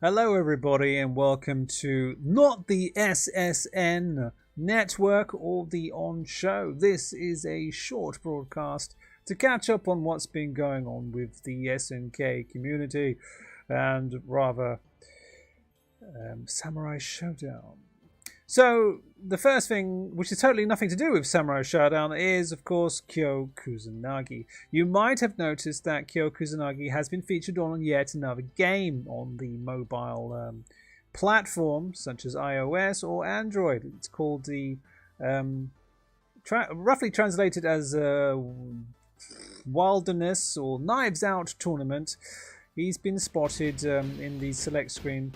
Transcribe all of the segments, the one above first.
Hello, everybody, and welcome to not the SSN network or the On Show. This is a short broadcast to catch up on what's been going on with the SNK community and rather Samurai Showdown. So the first thing, which is totally nothing to do with Samurai Showdown, is of course Kyo Kusanagi. You might have noticed that Kyo Kusanagi has been featured on yet another game on the mobile platforms such as iOS or Android. It's called the roughly translated as Wilderness or Knives Out Tournament. He's been spotted in the select screen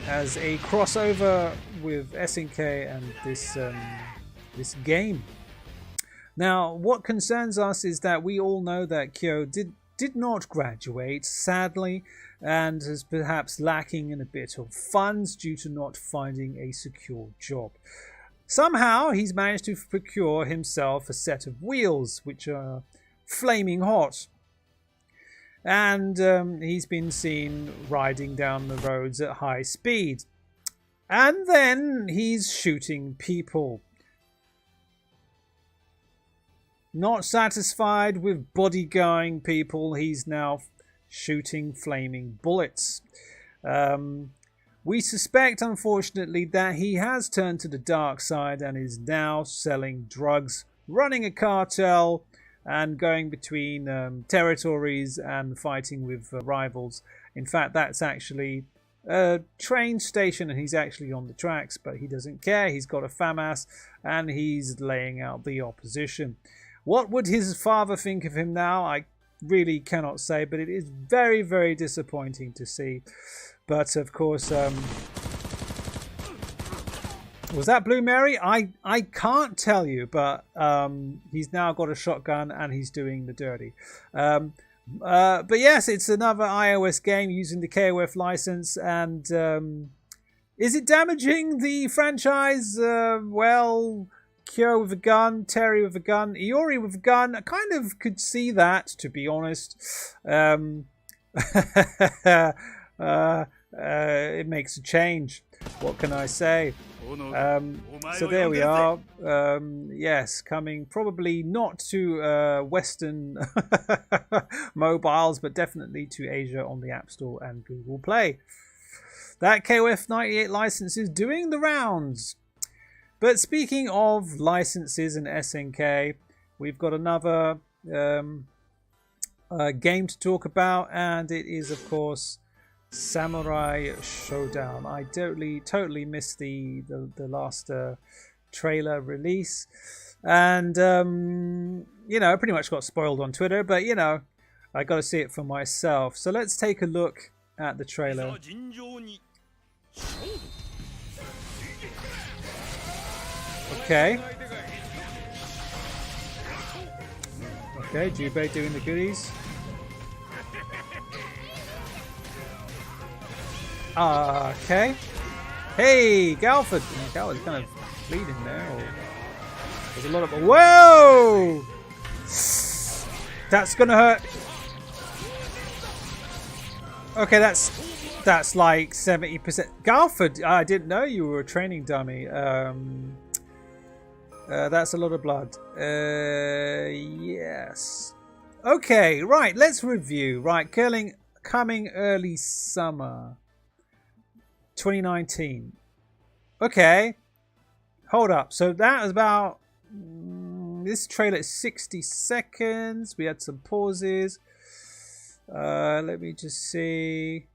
as a crossover with SNK and this game. Now, what concerns us is that we all know that Kyo did not graduate, sadly, and is perhaps lacking in a bit of funds due to not finding a secure job. Somehow, he's managed to procure himself a set of wheels, which are flaming hot. And he's been seen riding down the roads at high speed. And then he's shooting people. Not satisfied with bodyguarding people, he's now shooting flaming bullets. We suspect, unfortunately, that he has turned to the dark side and is now selling drugs, running a cartel, and going between territories and fighting with rivals. In fact, that's actually a train station and he's actually on the tracks, but he doesn't care. He's got a FAMAS and he's laying out the opposition. What would his father think of him now? I really cannot say, but it is very, very disappointing to see. But of course, was that Blue Mary? I can't tell you, but he's now got a shotgun and he's doing the dirty. But yes, it's another iOS game using the KOF license. And is it damaging the franchise? Well, Kyo with a gun, Terry with a gun, Iori with a gun. I kind of could see that, to be honest. It makes a change. What can I say? So there we are. Yes, coming probably not to Western mobiles, but definitely to Asia on the App Store and Google Play. That KOF 98 license is doing the rounds. But speaking of licenses and SNK, we've got another game to talk about, and it is, of course, Samurai Showdown. I totally missed the last trailer release, and you know, pretty much got spoiled on Twitter, but you know, I got to see it for myself. So let's take a look at the trailer. Okay, Jubei doing the goodies. Okay. Hey, Galford. Galford's kind of bleeding there. Or there's a lot of... Whoa! That's gonna hurt. Okay, that's like 70%. Galford, I didn't know you were a training dummy. That's a lot of blood. Yes. Okay, right. Let's review. Right, coming early summer 2019. Okay, hold up. So that was about this trailer is 60 seconds. We had some pauses. Let me just see.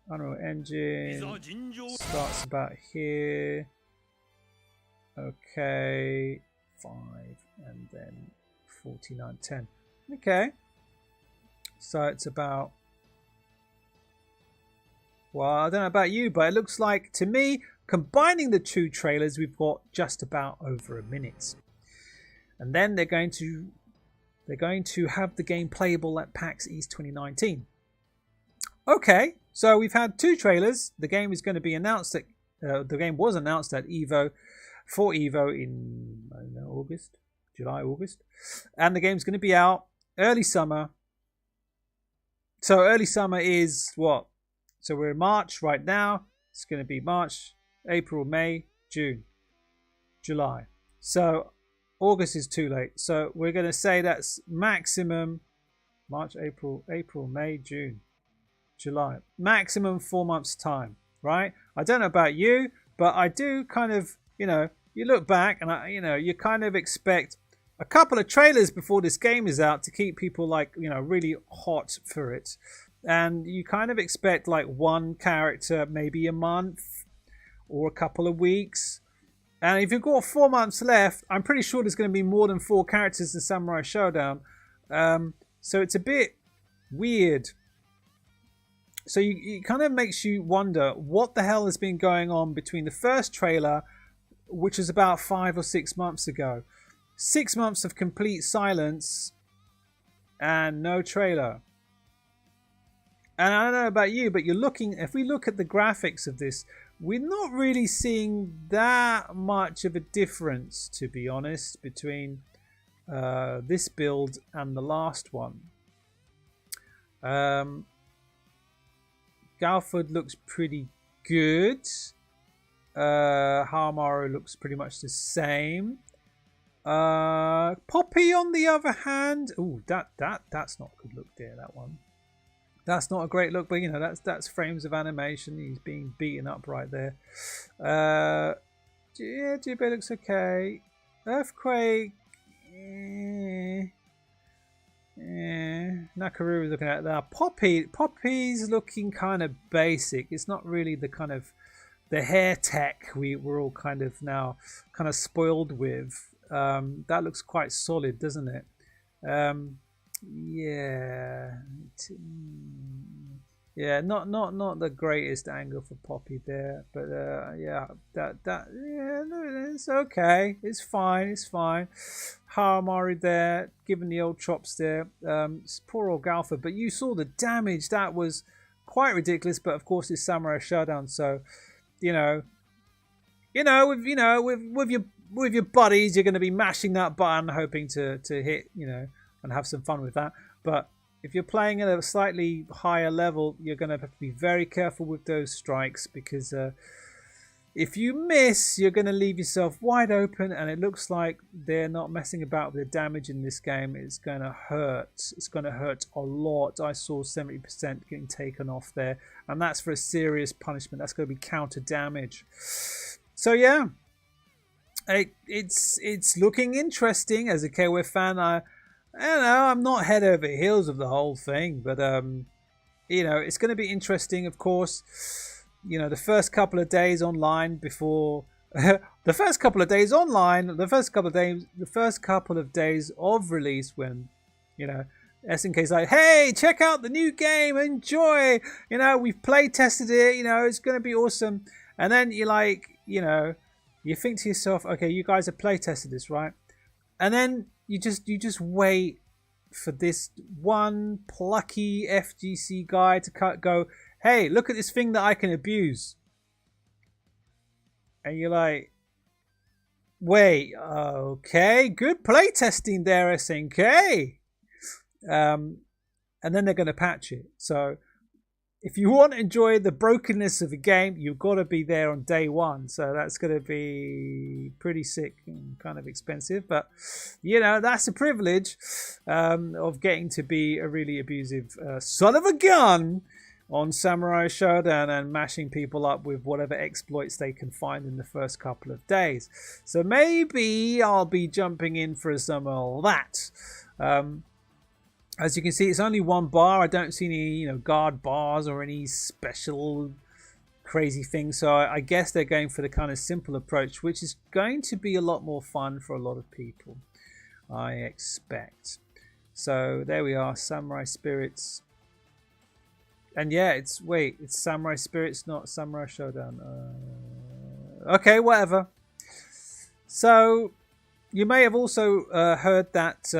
Unreal Engine starts about here. Okay, 5 and then 49:10. Okay, so it's about, well, I don't know about you, but it looks like to me, combining the two trailers, we've got just about over a minute. And then they're going to have the game playable at PAX East 2019. Okay, so we've had two trailers. The game is going to be announced at the game was announced at Evo, for Evo in, I don't know, July, August. And the game's going to be out early summer. So early summer is what? So we're in March right now. It's going to be March, April, May, June, July. So August is too late. So we're going to say that's maximum March, April, May, June, July. Maximum 4 months time, right? I don't know about you, but I do kind of, you look back and you kind of expect a couple of trailers before this game is out to keep people like, really hot for it. And you kind of expect like one character, maybe a month or a couple of weeks. And if you've got 4 months left, I'm pretty sure there's going to be more than 4 characters in Samurai Showdown. So it's a bit weird. So it kind of makes you wonder what the hell has been going on between the first trailer, which was about 5 or 6 months ago. 6 months of complete silence and no trailer. And I don't know about you, but if we look at the graphics of this, we're not really seeing that much of a difference, to be honest, between this build and the last one. Galford looks pretty good. Haramaru looks pretty much the same. Poppy, on the other hand, ooh, that's not a good look there. That one. That's not a great look, but that's frames of animation. He's being beaten up right there. Yeah, Jubei looks okay. Earthquake. Nakaruru looking at that. Poppy's looking kind of basic. It's not really the kind of the hair tech we're all kind of now kind of spoiled with. That looks quite solid, doesn't it? Yeah, not the greatest angle for Poppy there, but yeah, it's okay. It's fine. Haramaru there, giving the old chops there. Poor old Galford, but you saw the damage. That was quite ridiculous. But of course, it's Samurai Showdown, so with your buddies, you're going to be mashing that button, hoping to hit, and have some fun with that. But if you're playing at a slightly higher level, you're going to have to be very careful with those strikes, because if you miss, you're going to leave yourself wide open, and it looks like they're not messing about with the damage in this game. It's going to hurt. It's going to hurt a lot. I saw 70% getting taken off there, and that's for a serious punishment. That's going to be counter damage. So yeah, it's looking interesting. As a KOF fan, I don't know, I'm not head over heels of the whole thing, but it's going to be interesting, of course. The first couple of days online before the first couple of days of release, when SNK's like, hey, check out the new game, enjoy, we've play tested it, it's going to be awesome. And then you're like, you think to yourself, okay, you guys have play tested this, right? And then you just wait for this one plucky FGC guy to go, hey, look at this thing that I can abuse. And you're like, wait, okay, good playtesting there, SNK. And then they're going to patch it. So if you want to enjoy the brokenness of a game, you've got to be there on day one. So that's going to be pretty sick and kind of expensive. But, that's a privilege of getting to be a really abusive son of a gun on Samurai Showdown and mashing people up with whatever exploits they can find in the first couple of days. So maybe I'll be jumping in for some of that. As you can see, it's only one bar. I don't see any, guard bars or any special crazy things. So I guess they're going for the kind of simple approach, which is going to be a lot more fun for a lot of people, I expect. So there we are, Samurai Spirits. And yeah, it's Samurai Spirits, not Samurai Showdown. Okay, whatever. So you may have also heard that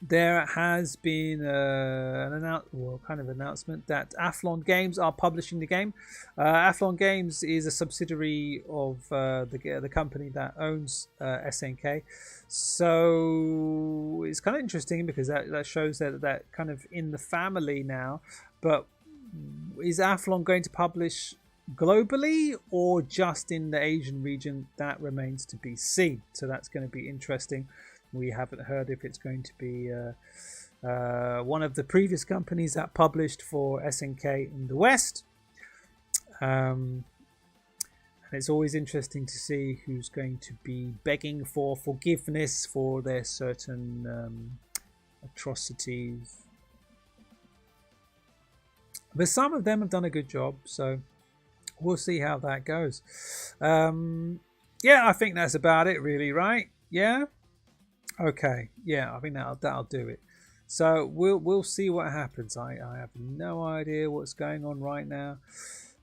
there has been an announcement that Athlon Games are publishing the game. Athlon Games is a subsidiary of the company that owns SNK. So it's kind of interesting because that shows that kind of in the family now. But is Athlon going to publish globally or just in the Asian region? That remains to be seen. So that's going to be interesting. We haven't heard if it's going to be one of the previous companies that published for SNK in the West. And it's always interesting to see who's going to be begging for forgiveness for their certain atrocities. But some of them have done a good job, so we'll see how that goes. Yeah, I think that's about it, really, right? Yeah. Okay. Yeah, I think that'll do it. So we'll see what happens. I have no idea what's going on right now.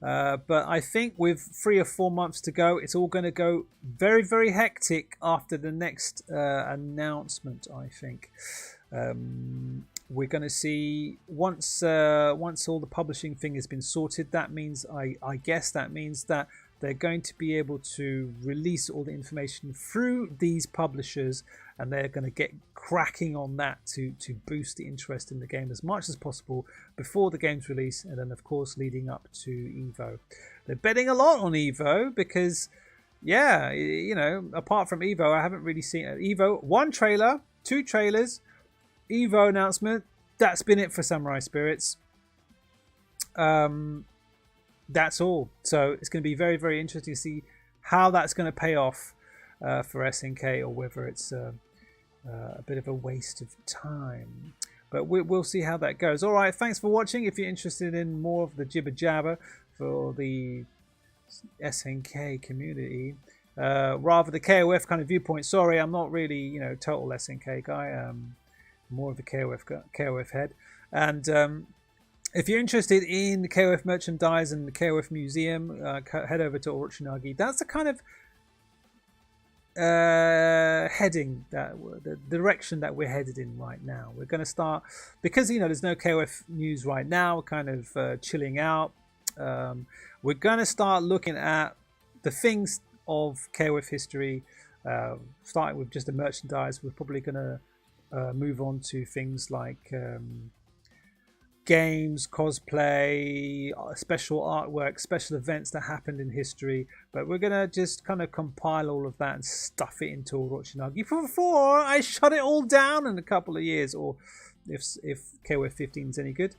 But I think with 3 or 4 months to go, it's all going to go very, very hectic after the next announcement, I think. We're going to see once all the publishing thing has been sorted, that means I guess that means that they're going to be able to release all the information through these publishers, and they're going to get cracking on that to boost the interest in the game as much as possible before the game's release, and then of course leading up to Evo. They're betting a lot on Evo because, yeah, you know, apart from Evo, I haven't really seen Evo. 1 trailer, 2 trailers, Evo announcement. That's been it for Samurai Spirits. That's all. So it's going to be very, very interesting to see how that's going to pay off for SNK, or whether it's a bit of a waste of time. But we'll see how that goes. All right, thanks for watching. If you're interested in more of the jibber jabber for the SNK community, rather the KOF kind of viewpoint. Sorry, I'm not really, you know, total SNK guy. More of a KOF head. And if you're interested in the KOF merchandise and the KOF museum, head over to Orochimaru. That's the kind of heading, that the direction that we're headed in right now. We're going to start, because, you know, there's no KOF news right now. We're kind of chilling out. We're going to start looking at the things of KOF history, starting with just the merchandise. We're probably going to move on to things like games, cosplay, special artwork, special events that happened in history. But we're going to just kind of compile all of that and stuff it into Orochimaru before I shut it all down in a couple of years. Or if KOF 15 is any good,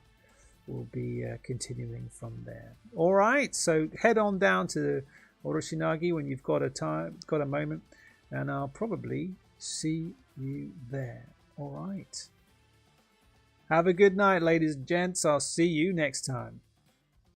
we'll be continuing from there. All right, so head on down to Orochimaru when you've got a moment, and I'll probably see you there. All right. Have a good night, ladies and gents. I'll see you next time.